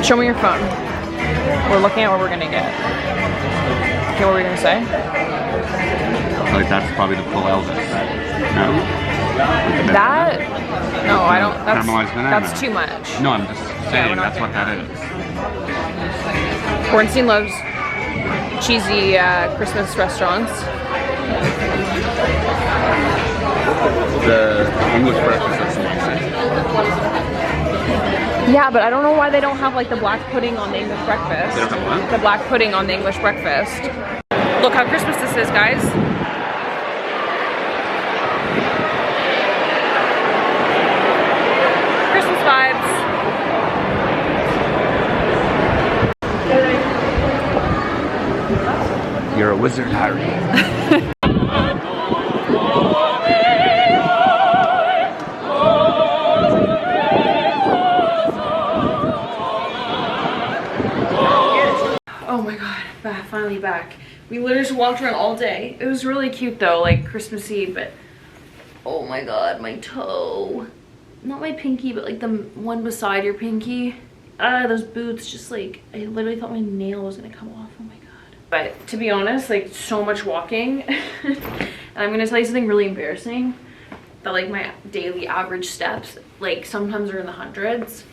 Show me your phone. We're looking at what we're gonna get. Okay, what were you gonna say? Like that's probably the full Elvis. No? That? No, I don't. Caramelized banana. That's too much. No, I'm just saying that's what that is. Bornstein loves cheesy Christmas restaurants. The English breakfast is amazing. Yeah, but I don't know why they don't have like the black pudding on the English breakfast. They don't have what? The black pudding on the English breakfast. Look how Christmas this is, guys. Christmas vibes. You're a wizard, Harry. Oh my god, finally back. We literally just walked around all day. It was really cute though, like Christmassy, but oh my god, my toe. Not my pinky, but like the one beside your pinky. Those boots, just like, I literally thought my nail was gonna come off. Oh my god. But to be honest, like so much walking. And I'm gonna tell you something really embarrassing. That like my daily average steps, like sometimes are in the hundreds.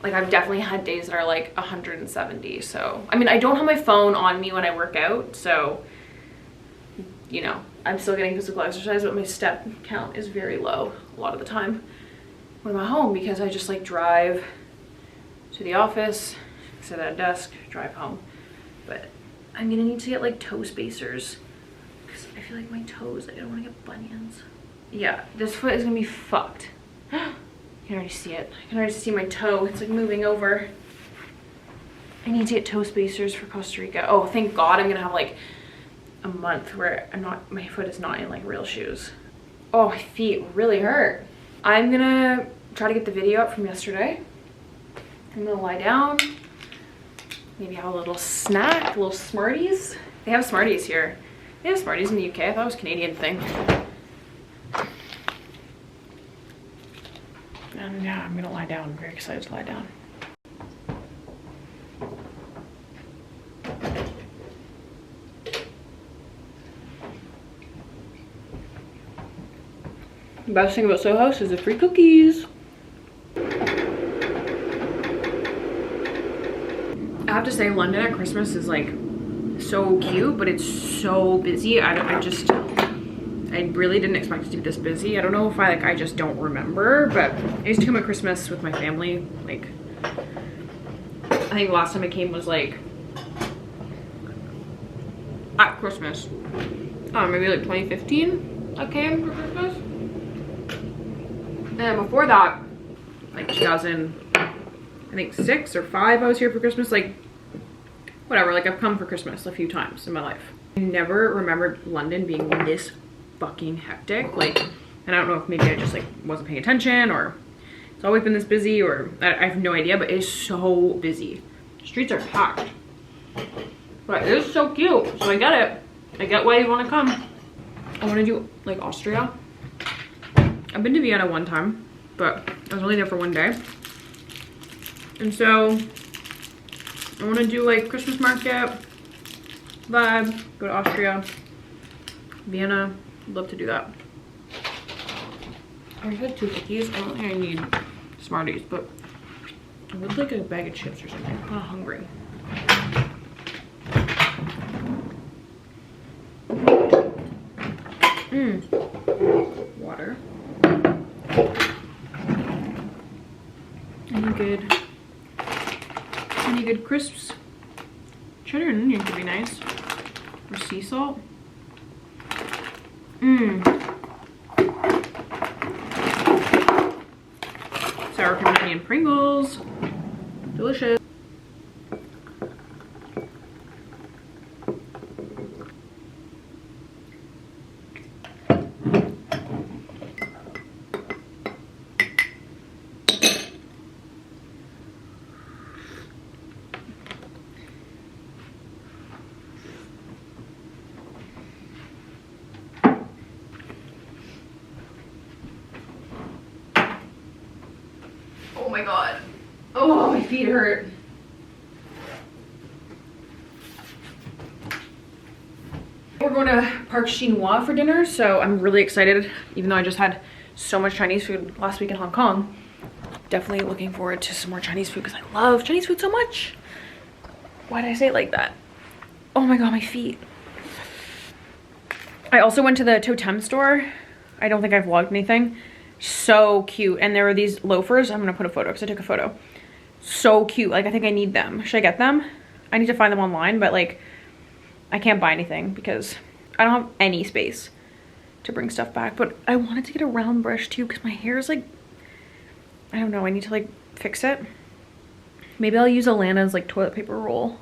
Like I've definitely had days that are like 170. So, I mean, I don't have my phone on me when I work out. So, you know, I'm still getting physical exercise, but my step count is very low a lot of the time when I'm at home because I just like drive to the office, sit at a desk, drive home. But I'm gonna need to get like toe spacers because I feel like my toes, I don't want to get bunions. Yeah, this foot is gonna be fucked. I can already see it. I can already see my toe. It's like moving over. I need to get toe spacers for Costa Rica. Oh, thank God I'm gonna have like a month where my foot is not in like real shoes. Oh, my feet really hurt. I'm gonna try to get the video up from yesterday. I'm gonna lie down. Maybe have a little snack, a little Smarties. They have Smarties here. They have Smarties in the UK. I thought it was a Canadian thing. And yeah, I'm gonna lie down. I'm very excited to lie down. The best thing about Soho House is the free cookies. I have to say, London at Christmas is like so cute, but it's so busy. I really didn't expect it to be this busy. I don't know if I just don't remember, but I used to come at Christmas with my family. Like, I think the last time I came was like at Christmas. Maybe like 2015 I came for Christmas. And before that, like 2006 or 5, I was here for Christmas. Like, whatever, like I've come for Christmas a few times in my life. I never remembered London being this fucking hectic. Like, and I don't know if maybe I just like wasn't paying attention or it's always been this busy, or I have no idea, but it's so busy. The streets are packed. But it is so cute, so I get it. I get why you want to come. I want to do like Austria. I've been to Vienna one time, but I was only there for one day. And so I want to do like Christmas market vibe, go to Austria, Vienna. I'd love to do that. I had 2 cookies. I don't think I need Smarties, but I would like a bag of chips or something. I'm kind of hungry. Water. Any good crisps? Cheddar and onion could be nice. Or sea salt. Sour cream and onion Pringles. Delicious. Oh my god. Oh, my feet hurt. Park Chinois for dinner, so I'm really excited, even though I just had so much Chinese food last week in Hong Kong. Definitely looking forward to some more Chinese food because I love Chinese food so much. Why did I say it like that? Oh my god, my feet. I also went to the Totem store. I don't think I've vlogged anything. So cute. And there were these loafers. I'm gonna put a photo because I took a photo. So cute. Like, I think I need them. Should I get them? I need to find them online, but like, I can't buy anything because I don't have any space to bring stuff back. But I wanted to get a round brush too because my hair is like, I don't know, I need to like fix it. Maybe I'll use Alana's like toilet paper roll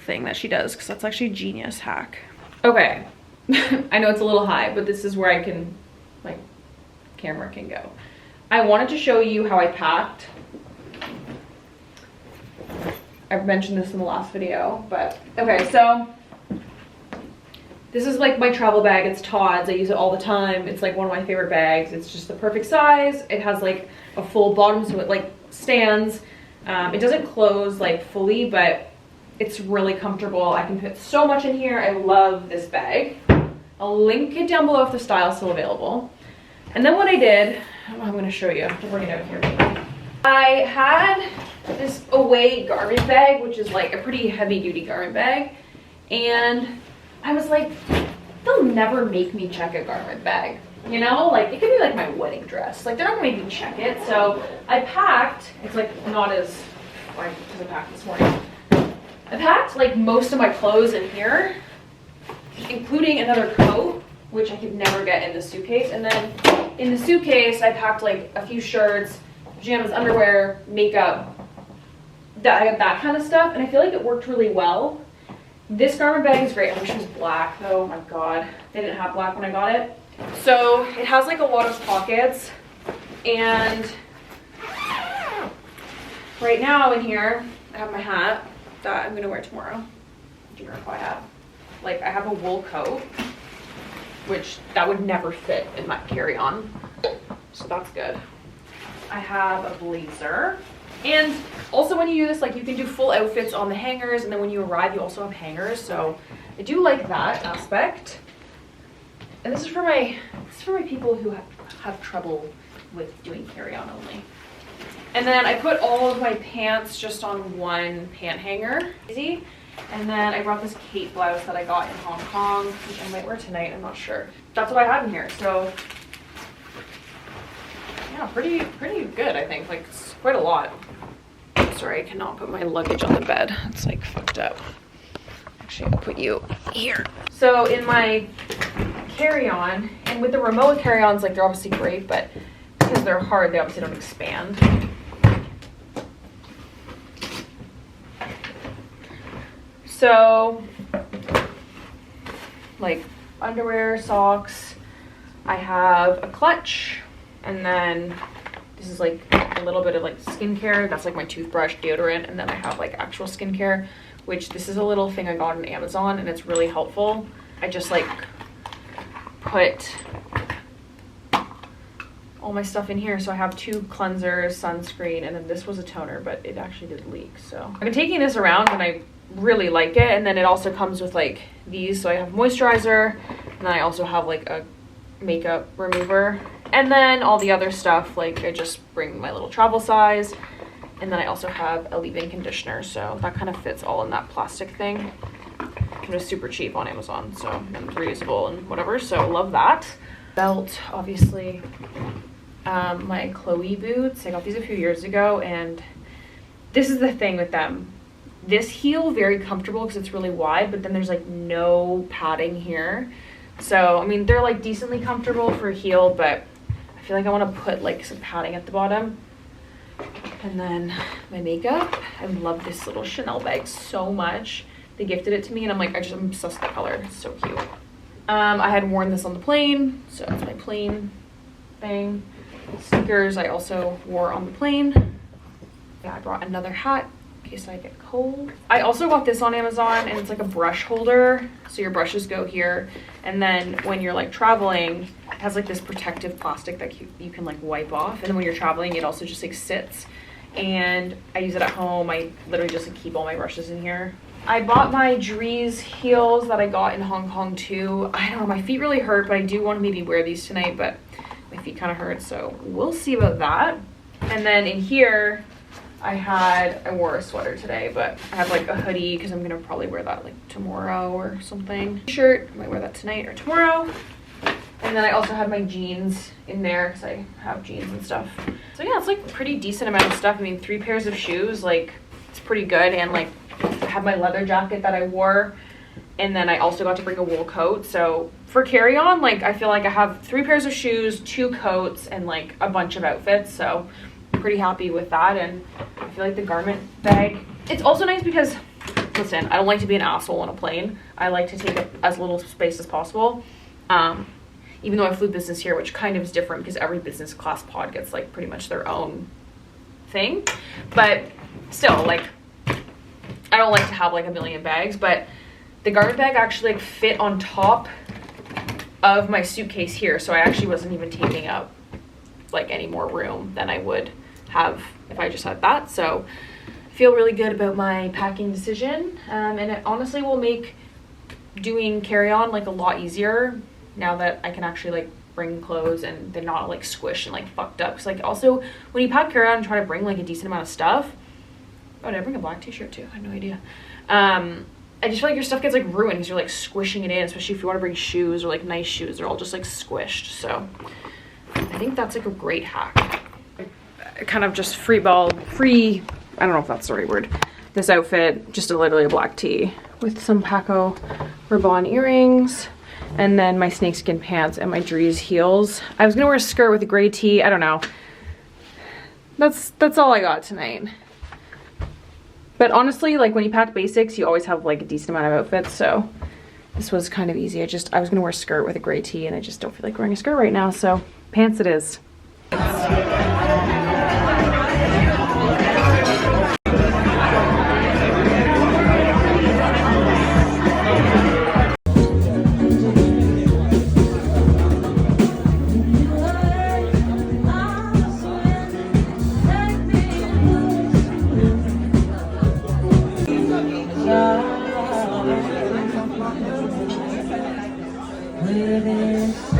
thing that she does because that's actually a genius hack. Okay, I know it's a little high, but this is where I can, like, camera can go. I wanted to show you how I packed. I've mentioned this in the last video, but okay, so this is like my travel bag. It's Todd's. I use it all the time. It's like one of my favorite bags. It's just the perfect size. It has like a full bottom, so it like stands. It doesn't close like fully, but it's really comfortable. I can fit so much in here. I love this bag. I'll link it down below if the style's still available. And then what I did, I'm gonna show you. I have to bring it out here. I had this Away garment bag, which is like a pretty heavy duty garment bag. And I was like, they'll never make me check a garment bag. You know, like it could be like my wedding dress. Like they're not gonna make me check it. So I packed, it's like not as, why because I packed this morning. I packed like most of my clothes in here, including another coat, which I could never get in the suitcase. And then in the suitcase, I packed like a few shirts, pajamas, underwear, makeup, that kind of stuff. And I feel like it worked really well. This garment bag is great. I wish it was black though. Oh my god, they didn't have black when I got it. So it has like a lot of pockets, and right now in here I have my hat that I'm gonna wear tomorrow. Do you know if I have? Like I have a wool coat, which that would never fit in my carry-on, so that's good. I have a blazer, and also when you do this, like you can do full outfits on the hangers, and then when you arrive you also have hangers, so I do like that aspect. And this is for my people who have trouble with doing carry-on only. And then I put all of my pants just on one pant hanger. Easy. And then I brought this Kate blouse that I got in Hong Kong, which I might wear tonight, I'm not sure. That's what I had in here. So yeah, pretty good, I think. Like it's quite a lot. Sorry, I cannot put my luggage on the bed. It's like fucked up. Actually, I'll put you here. So in my carry-on, and with the Rimowa carry-ons, like they're obviously great, but because they're hard, they obviously don't expand. So like underwear, socks, I have a clutch, and then this is like a little bit of like skincare. That's like my toothbrush, deodorant, and then I have like actual skincare, which this is a little thing I got on Amazon, and it's really helpful. I just like put all my stuff in here. So I have 2 cleansers, sunscreen, and then this was a toner, but it actually did leak. So I've been taking this around and I really like it. And then it also comes with like these. So I have moisturizer, and then I also have like a makeup remover, and then all the other stuff, like I just bring my little travel size. And then I also have a leave-in conditioner, so that kind of fits all in that plastic thing. It was super cheap on Amazon, so, and reusable and whatever, so I love that. Belt, obviously. My Chloe boots, I got these a few years ago, and this is the thing with them. This heel, very comfortable because it's really wide, but then there's like no padding here. So, I mean, they're like decently comfortable for a heel, but I feel like I want to put like some padding at the bottom. And then my makeup. I love this little Chanel bag so much. They gifted it to me, and I'm like, I'm obsessed with the color. It's so cute. I had worn this on the plane, so it's my plane thing. Sneakers I also wore on the plane. Yeah, I brought another hat in case I get cold. I also got this on Amazon, and it's like a brush holder. So your brushes go here, and then when you're like traveling, it has like this protective plastic that you can like wipe off. And then when you're traveling, it also just like sits. And I use it at home. I literally just like keep all my brushes in here. I bought my Dries heels that I got in Hong Kong too. I don't know, my feet really hurt, but I do want to maybe wear these tonight, but my feet kind of hurt, so we'll see about that. And then in here, I wore a sweater today, but I have like a hoodie because I'm gonna probably wear that like tomorrow or something. Shirt, I might wear that tonight or tomorrow. And then I also have my jeans in there because I have jeans and stuff. So yeah, it's like a pretty decent amount of stuff. I mean, 3 pairs of shoes, like it's pretty good. And like I have my leather jacket that I wore. And then I also got to bring a wool coat. So for carry-on, like I feel like I have 3 pairs of shoes, 2 coats, and like a bunch of outfits. So I'm pretty happy with that. And I feel like the garment bag, it's also nice because, listen, I don't like to be an asshole on a plane. I like to take up as little space as possible. Even though I flew business here, which kind of is different because every business class pod gets like pretty much their own thing. But still, like, I don't like to have like a million bags, but the garment bag actually like fit on top of my suitcase here. So I actually wasn't even taking up like any more room than I would have if I just had that. So I feel really good about my packing decision. And it honestly will make doing carry-on like a lot easier now that I can actually like bring clothes and they're not like squished and like fucked up. Cause like also when you pack carry-on and try to bring like a decent amount of stuff. Oh, did I bring a black t-shirt too? I had no idea. I just feel like your stuff gets like ruined because you're like squishing it in, especially if you want to bring shoes or like nice shoes. They're all just like squished. So I think that's like a great hack. I kind of just I don't know if that's the right word. This outfit, just literally a black tee with some Paco Rabanne earrings. And then my snakeskin pants and my Dries heels. I was gonna wear a skirt with a gray tee. I don't know. That's all I got tonight. But honestly, like when you pack basics, you always have like a decent amount of outfits. So this was kind of easy. I was gonna wear a skirt with a gray tee and I just don't feel like wearing a skirt right now. So pants it is. With